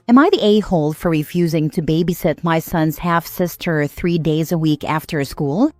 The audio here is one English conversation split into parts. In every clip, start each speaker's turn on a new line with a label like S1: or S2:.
S1: Am I the a-hole for refusing to babysit my son's half-sister 3 days a week after school?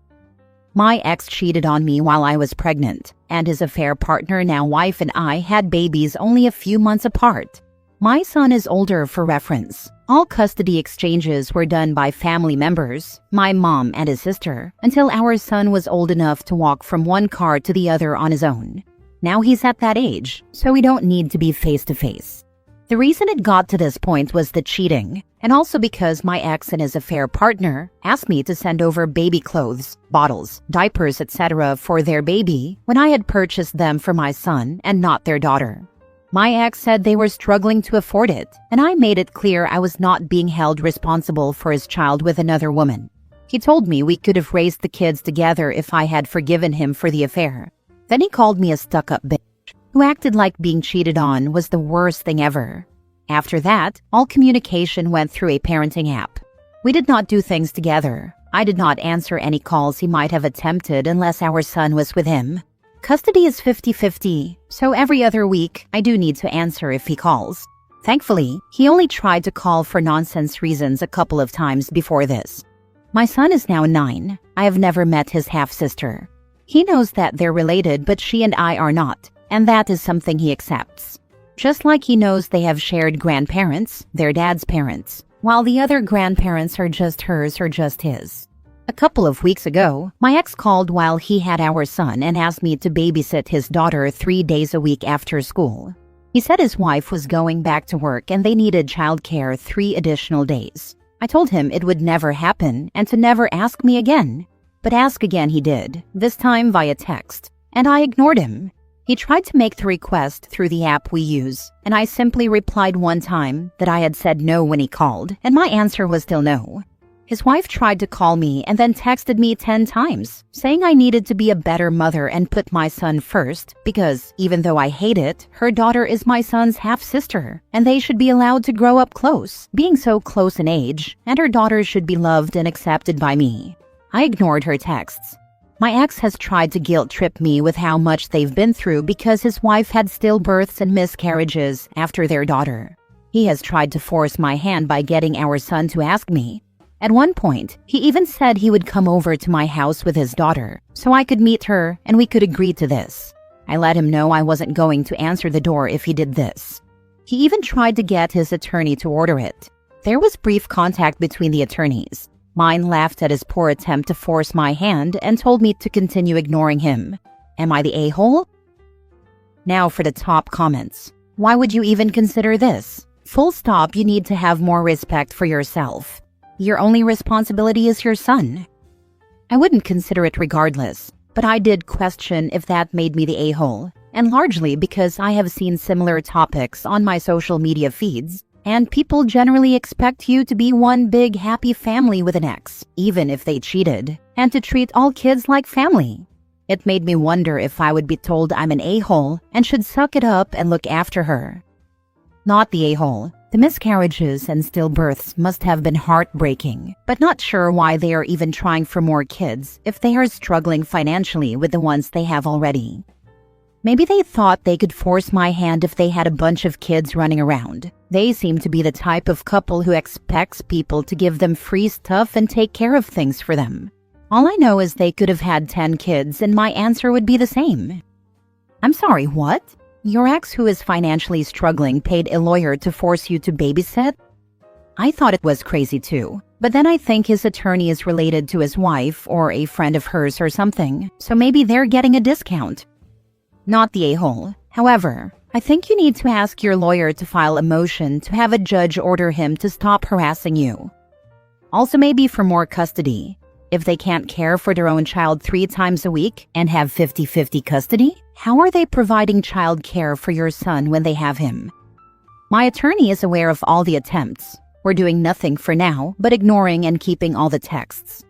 S1: My ex cheated on me while I was pregnant, and his affair partner, now wife, and I had babies only a few months apart. My son is older. For reference, all custody exchanges were done by family members, my mom and his sister, until our son was old enough to walk from one car to the other on his own. Now he's at that age, so we don't need to be face-to-face. The reason it got to this point was the cheating, and also because my ex and his affair partner asked me to send over baby clothes, bottles, diapers, etc. for their baby when I had purchased them for my son and not their daughter. My ex said they were struggling to afford it, and I made it clear I was not being held responsible for his child with another woman. He told me we could have raised the kids together if I had forgiven him for the affair. Then he called me a stuck-up bitch who acted like being cheated on was the worst thing ever. After that, all communication went through a parenting app. We did not do things together. I did not answer any calls he might have attempted unless our son was with him. Custody is 50-50, so every other week I do need to answer if he calls. Thankfully, he only tried to call for nonsense reasons a couple of times before this. My son is now 9. I have never met his half-sister. He knows that they're related, but she and I are not, and that is something he accepts. Just like he knows they have shared grandparents, their dad's parents, while the other grandparents are just hers or just his. A couple of weeks ago, my ex called while he had our son and asked me to babysit his daughter 3 days a week after school. He said his wife was going back to work and they needed childcare 3 additional days. I told him it would never happen and to never ask me again. But ask again he did, this time via text, and I ignored him. He tried to make the request through the app we use, and I simply replied one time that I had said no when he called, and my answer was still no. His wife tried to call me and then texted me 10 times, saying I needed to be a better mother and put my son first because, even though I hate it, her daughter is my son's half-sister, and they should be allowed to grow up close, being so close in age, and her daughter should be loved and accepted by me. I ignored her texts. My ex has tried to guilt-trip me with how much they've been through because his wife had stillbirths and miscarriages after their daughter. He has tried to force my hand by getting our son to ask me. At one point, he even said he would come over to my house with his daughter, so I could meet her and we could agree to this. I let him know I wasn't going to answer the door if he did this. He even tried to get his attorney to order it. There was brief contact between the attorneys. Mine laughed at his poor attempt to force my hand and told me to continue ignoring him. Am I the a-hole? Now for the top comments. Why would you even consider this? Full stop, you need to have more respect for yourself. Your only responsibility is your son. I wouldn't consider it regardless, but I did question if that made me the a-hole, and largely because I have seen similar topics on my social media feeds. And people generally expect you to be one big happy family with an ex, even if they cheated, and to treat all kids like family. It made me wonder if I would be told I'm an a-hole and should suck it up and look after her. Not the a-hole. The miscarriages and stillbirths must have been heartbreaking, but not sure why they are even trying for more kids if they are struggling financially with the ones they have already. Maybe they thought they could force my hand if they had a bunch of kids running around. They seem to be the type of couple who expects people to give them free stuff and take care of things for them. All I know is they could have had 10 kids and my answer would be the same. I'm sorry, what? Your ex who is financially struggling paid a lawyer to force you to babysit? I thought it was crazy too, but then I think his attorney is related to his wife or a friend of hers or something, so maybe they're getting a discount. Not the a-hole. However, I think you need to ask your lawyer to file a motion to have a judge order him to stop harassing you. Also maybe for more custody. If they can't care for their own child 3 times a week and have 50-50 custody, how are they providing child care for your son when they have him? My attorney is aware of all the attempts. We're doing nothing for now, but ignoring and keeping all the texts.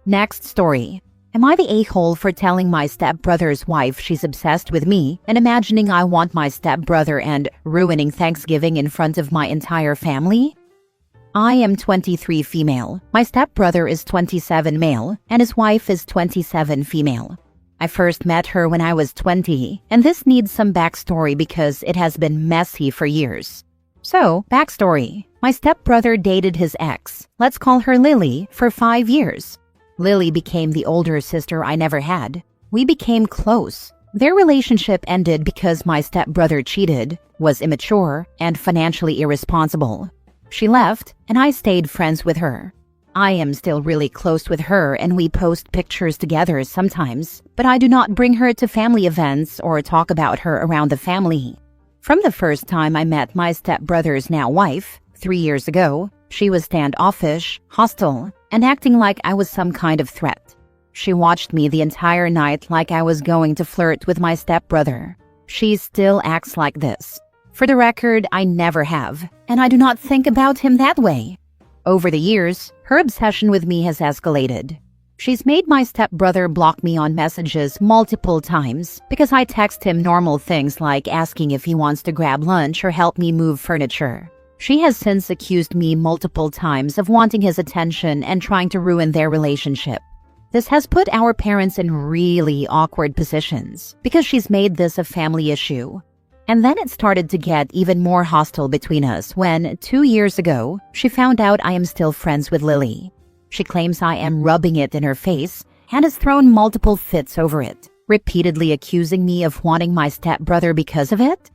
S1: Next story. Am I the a-hole for telling my stepbrother's wife she's obsessed with me and imagining I want my stepbrother and ruining Thanksgiving in front of my entire family? I am 23 female. My stepbrother is 27 male, and his wife is 27 female. I first met her when I was 20, and this needs some backstory because it has been messy for years. So, backstory. My stepbrother dated his ex, let's call her Lily, for 5 years. Lily became the older sister I never had. We became close. Their relationship ended because my stepbrother cheated, was immature, and financially irresponsible. She left, and I stayed friends with her. I am still really close with her and we post pictures together sometimes, but I do not bring her to family events or talk about her around the family. From the first time I met my stepbrother's now wife, 3 years ago, she was standoffish, hostile, and acting like I was some kind of threat. She watched me the entire night like I was going to flirt with my stepbrother. She still acts like this. For the record, I never have, and I do not think about him that way. Over the years, her obsession with me has escalated. She's made my stepbrother block me on messages multiple times because I text him normal things like asking if he wants to grab lunch or help me move furniture. She has since accused me multiple times of wanting his attention and trying to ruin their relationship. This has put our parents in really awkward positions because she's made this a family issue. And then it started to get even more hostile between us when, 2 years ago, she found out I am still friends with Lily. She claims I am rubbing it in her face and has thrown multiple fits over it, repeatedly accusing me of wanting my stepbrother because of it.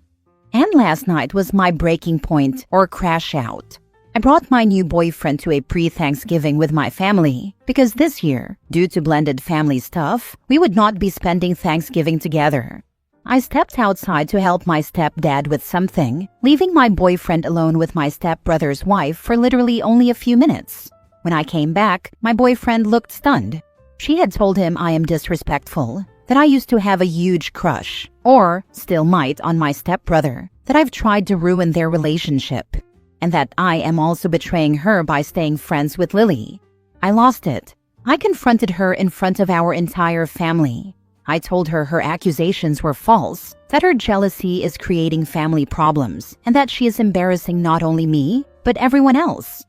S1: And last night was my breaking point or crash out. I brought my new boyfriend to a pre-Thanksgiving with my family because this year, due to blended family stuff, we would not be spending Thanksgiving together. I stepped outside to help my stepdad with something, leaving my boyfriend alone with my stepbrother's wife for literally only a few minutes. When I came back, my boyfriend looked stunned. She had told him I am disrespectful, that I used to have a huge crush, or still might, on my stepbrother, that I've tried to ruin their relationship, and that I am also betraying her by staying friends with Lily. I lost it. I confronted her in front of our entire family. I told her her accusations were false, that her jealousy is creating family problems, and that she is embarrassing not only me, but everyone else.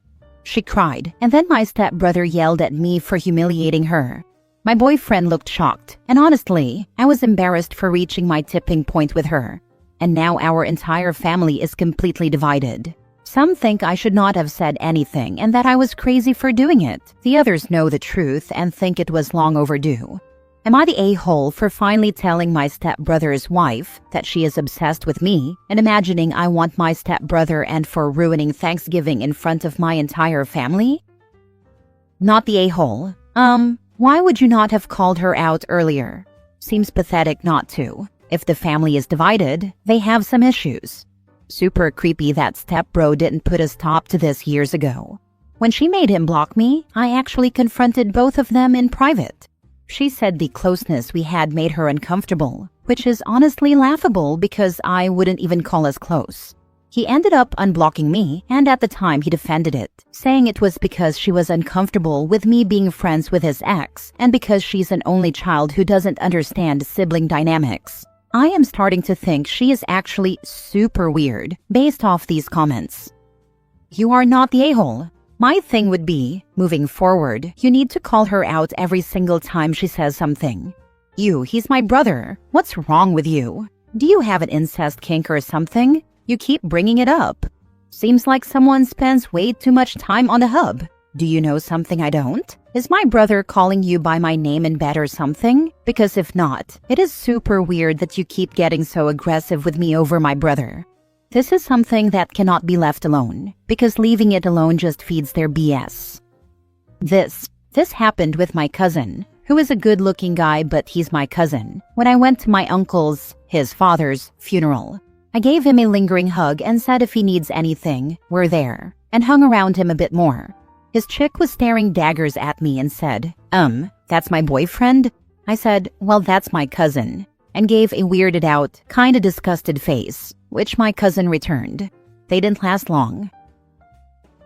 S1: She cried, and then my stepbrother yelled at me for humiliating her. My boyfriend looked shocked, and honestly, I was embarrassed for reaching my tipping point with her. And now our entire family is completely divided. Some think I should not have said anything and that I was crazy for doing it. The others know the truth and think it was long overdue. Am I the a-hole for finally telling my stepbrother's wife that she is obsessed with me and imagining I want my stepbrother and for ruining Thanksgiving in front of my entire family? Not the a-hole. Why would you not have called her out earlier? Seems pathetic not to. If the family is divided, they have some issues. Super creepy that stepbro didn't put a stop to this years ago. When she made him block me, I actually confronted both of them in private. She said the closeness we had made her uncomfortable, which is honestly laughable because I wouldn't even call us close. He ended up unblocking me, and at the time he defended it, saying it was because she was uncomfortable with me being friends with his ex, and because she's an only child who doesn't understand sibling dynamics. I am starting to think she is actually super weird based off these comments. You are not the a-hole. My thing would be, moving forward, you need to call her out every single time she says something. He's my brother. What's wrong with you? Do you have an incest kink or something? You keep bringing it up. Seems like someone spends way too much time on the hub. Do you know something I don't? Is my brother calling you by my name in bed or something? Because if not, it is super weird that you keep getting so aggressive with me over my brother. This is something that cannot be left alone, because leaving it alone just feeds their BS. This happened with my cousin, who is a good-looking guy, but he's my cousin. When I went to my uncle's, his father's, funeral, I gave him a lingering hug and said if he needs anything, we're there, and hung around him a bit more. His chick was staring daggers at me and said, that's my boyfriend? I said, well, that's my cousin, and gave a weirded out, kinda disgusted face, which my cousin returned. They didn't last long.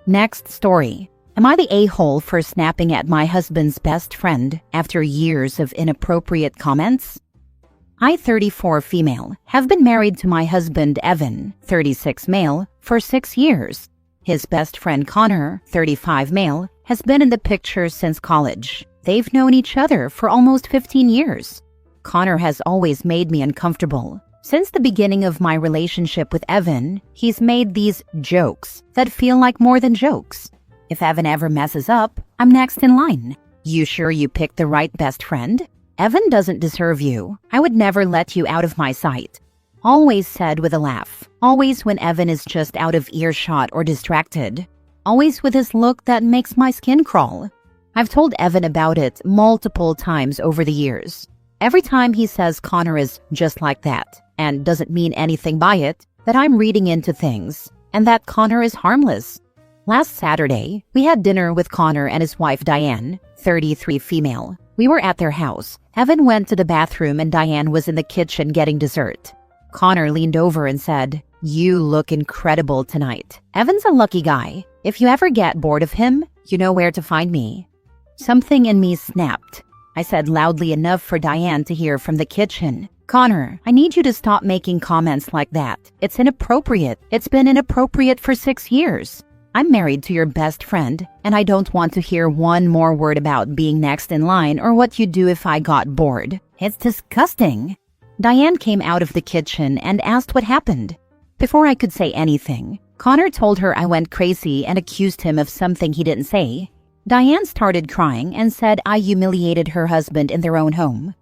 S1: Next story. Am I the a-hole for snapping at my husband's best friend after years of inappropriate comments? I, 34 female, have been married to my husband Evan, 36 male, for 6 years. His best friend Connor, 35 male, has been in the picture since college. They've known each other for almost 15 years. Connor has always made me uncomfortable. Since the beginning of my relationship with Evan, he's made these jokes that feel like more than jokes. If Evan ever messes up, I'm next in line. You sure you picked the right best friend? Evan doesn't deserve you. I would never let you out of my sight. Always said with a laugh. Always when Evan is just out of earshot or distracted. Always with his look that makes my skin crawl. I've told Evan about it multiple times over the years. Every time he says Connor is just like that and doesn't mean anything by it, that I'm reading into things and that Connor is harmless. Last Saturday, we had dinner with Connor and his wife Diane, 33 female. We were at their house. Evan went to the bathroom and Diane was in the kitchen getting dessert. Connor leaned over and said, "You look incredible tonight." Evan's a lucky guy. If you ever get bored of him, you know where to find me. Something in me snapped. I said loudly enough for Diane to hear from the kitchen, "Connor, I need you to stop making comments like that. It's inappropriate. It's been inappropriate for 6 years. I'm married to your best friend, and I don't want to hear one more word about being next in line or what you'd do if I got bored. It's disgusting." Diane came out of the kitchen and asked what happened. Before I could say anything, Connor told her I went crazy and accused him of something he didn't say. Diane started crying and said I humiliated her husband in their own home.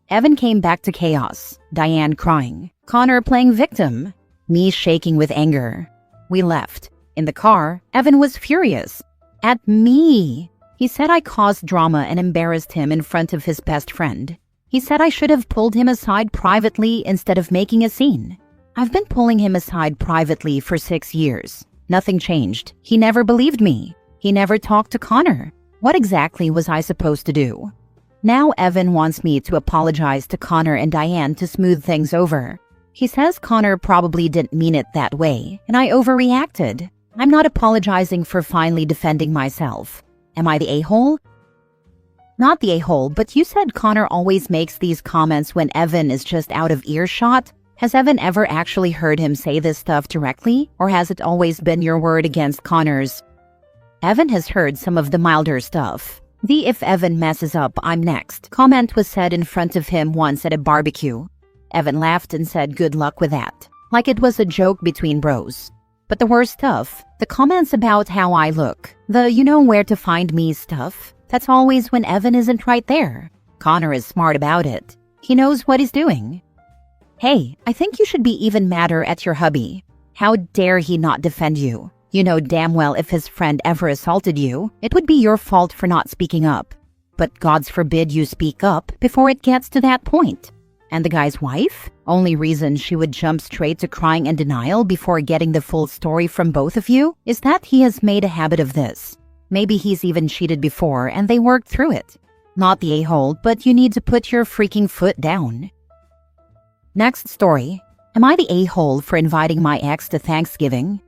S1: Evan came back to chaos. Diane crying. Connor playing victim. Me shaking with anger. We left. In the car, Evan was furious. At me. He said I caused drama and embarrassed him in front of his best friend. He said I should have pulled him aside privately instead of making a scene. I've been pulling him aside privately for 6 years. Nothing changed. He never believed me. He never talked to Connor. What exactly was I supposed to do? Now Evan wants me to apologize to Connor and Diane to smooth things over. He says Connor probably didn't mean it that way, and I overreacted. I'm not apologizing for finally defending myself. Am I the a-hole? Not the a-hole, but you said Connor always makes these comments when Evan is just out of earshot. Has Evan ever actually heard him say this stuff directly, or has it always been your word against Connor's? Evan has heard some of the milder stuff. The "if Evan messes up, I'm next" comment was said in front of him once at a barbecue. Evan laughed and said good luck with that, like it was a joke between bros. But the worst stuff, the comments about how I look, the you know where to find me stuff, that's always when Evan isn't right there. Connor is smart about it. He knows what he's doing. Hey, I think you should be even madder at your hubby. How dare he not defend you? You know damn well if his friend ever assaulted you, it would be your fault for not speaking up. But God's forbid you speak up before it gets to that point. And the guy's wife? Only reason she would jump straight to crying and denial before getting the full story from both of you is that he has made a habit of this. Maybe he's even cheated before and they worked through it. Not the a-hole, but you need to put your freaking foot down. Next story. Am I the a-hole for inviting my ex to Thanksgiving?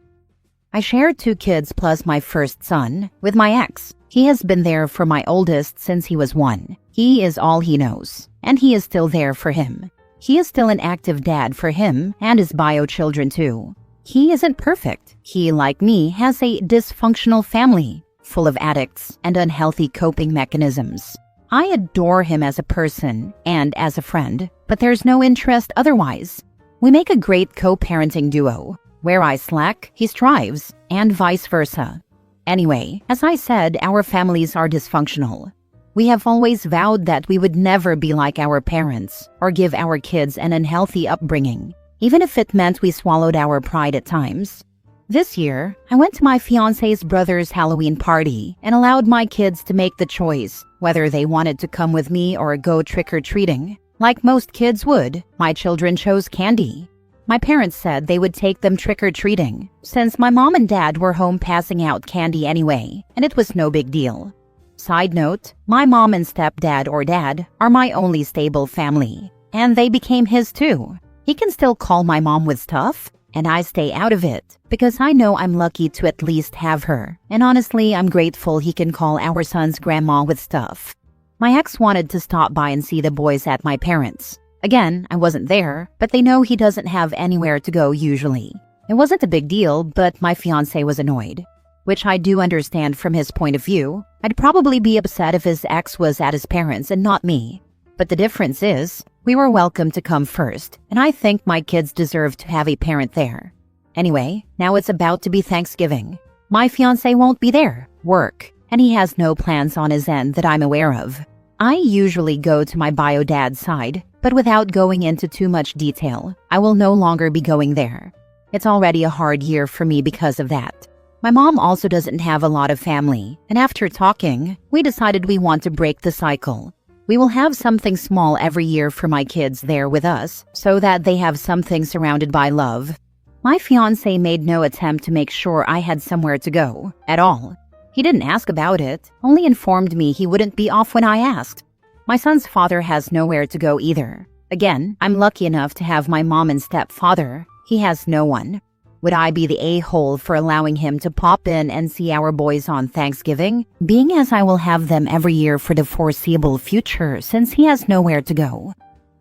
S1: I shared 2 kids plus my first son with my ex. He has been there for my oldest since he was 1. He is all he knows, and he is still there for him. He is still an active dad for him and his bio children too. He isn't perfect. He, like me, has a dysfunctional family, full of addicts and unhealthy coping mechanisms. I adore him as a person and as a friend, but there's no interest otherwise. We make a great co-parenting duo. Where I slack, he strives, and vice versa. Anyway, as I said, our families are dysfunctional. We have always vowed that we would never be like our parents or give our kids an unhealthy upbringing, even if it meant we swallowed our pride at times. This year, I went to my fiancé's brother's Halloween party and allowed my kids to make the choice whether they wanted to come with me or go trick-or-treating. Like most kids would, my children chose candy. My parents said they would take them trick-or-treating, since my mom and dad were home passing out candy anyway, and it was no big deal. Side note, my mom and stepdad or dad are my only stable family, and they became his too. He can still call my mom with stuff, and I stay out of it, because I know I'm lucky to at least have her, and honestly, I'm grateful he can call our son's grandma with stuff. My ex wanted to stop by and see the boys at my parents'. Again, I wasn't there, but they know he doesn't have anywhere to go usually. It wasn't a big deal, but my fiancé was annoyed. Which I do understand from his point of view. I'd probably be upset if his ex was at his parents' and not me. But the difference is, We were welcome to come first, and I think my kids deserve to have a parent there. Anyway, now it's about to be Thanksgiving. My fiancé won't be there, work, and he has no plans on his end that I'm aware of. I usually go to my bio dad's side, but without going into too much detail, I will no longer be going there. It's already a hard year for me because of that. My mom also doesn't have a lot of family, and after talking, we decided we want to break the cycle. We will have something small every year for my kids there with us, so that they have something surrounded by love. My fiancé made no attempt to make sure I had somewhere to go, at all. He didn't ask about it, only informed me he wouldn't be off when I asked. My son's father has nowhere to go either. Again, I'm lucky enough to have my mom and stepfather. He has no one. Would I be the a-hole for allowing him to pop in and see our boys on Thanksgiving, being as I will have them every year for the foreseeable future since he has nowhere to go?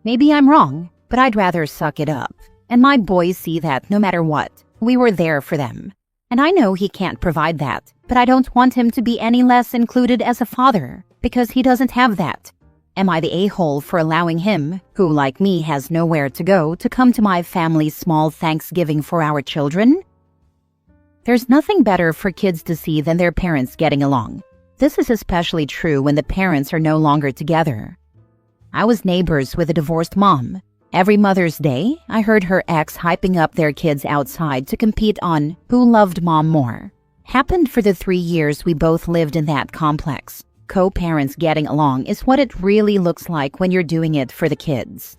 S1: Maybe I'm wrong, but I'd rather suck it up. And my boys see that no matter what, we were there for them. And I know he can't provide that, but I don't want him to be any less included as a father, because he doesn't have that. Am I the a-hole for allowing him, who like me has nowhere to go, to come to my family's small Thanksgiving for our children? There's nothing better for kids to see than their parents getting along. This is especially true when the parents are no longer together. I was neighbors with a divorced mom. Every Mother's Day, I heard her ex hyping up their kids outside to compete on who loved mom more. Happened for the 3 years we both lived in that complex. Co-parents getting along is what it really looks like when you're doing it for the kids.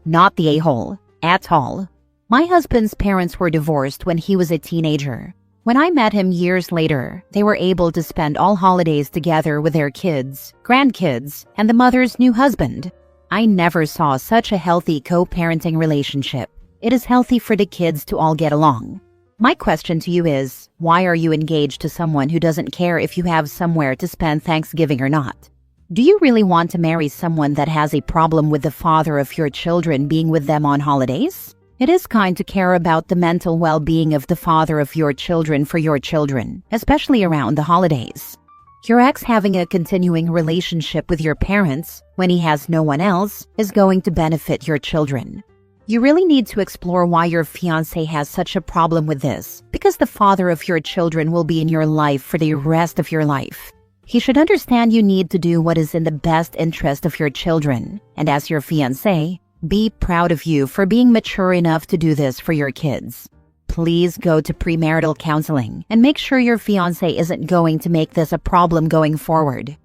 S1: Not the a-hole, at all. My husband's parents were divorced when he was a teenager. When I met him years later, they were able to spend all holidays together with their kids, grandkids, and the mother's new husband. I never saw such a healthy co-parenting relationship. It is healthy for the kids to all get along. My question to you is, why are you engaged to someone who doesn't care if you have somewhere to spend Thanksgiving or not? Do you really want to marry someone that has a problem with the father of your children being with them on holidays? It is kind to care about the mental well-being of the father of your children for your children, especially around the holidays. Your ex having a continuing relationship with your parents when he has no one else is going to benefit your children. You really need to explore why your fiancé has such a problem with this, because the father of your children will be in your life for the rest of your life. He should understand you need to do what is in the best interest of your children, and as your fiancé, be proud of you for being mature enough to do this for your kids. Please go to premarital counseling and make sure your fiancé isn't going to make this a problem going forward.